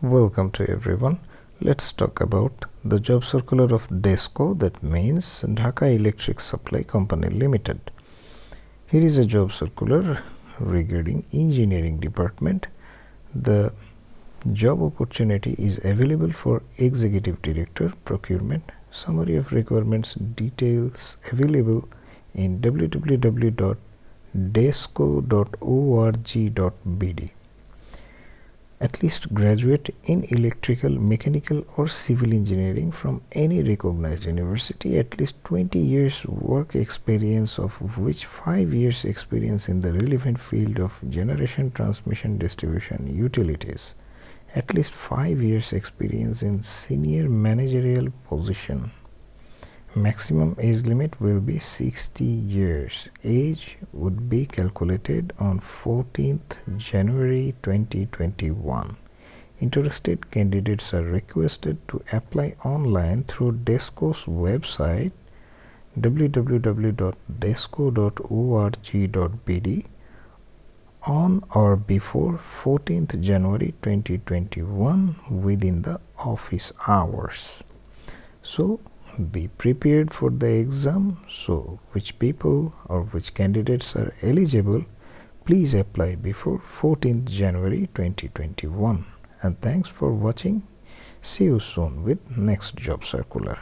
Welcome to everyone. Let's talk about the job circular of DESCO, that means Dhaka Electric Supply Company Limited. Here is a job circular regarding engineering department. The job opportunity is available for executive director procurement. Summary of requirements details available in www.desco.org.bd. At least graduate in electrical, mechanical or civil engineering from any recognized university, at least 20 years work experience, of which 5 years experience in the relevant field of generation, transmission, distribution, utilities, at least 5 years experience in senior managerial position. Maximum age limit will be 60 years. Age would be calculated on 14th January 2021. Interested candidates are requested to apply online through DESCO's website www.desco.org.bd on or before 14th January 2021 within the office hours. So be prepared for the exam. So which people or which candidates are eligible, please apply before 14th January 2021. And thanks for watching. See you soon with next job circular.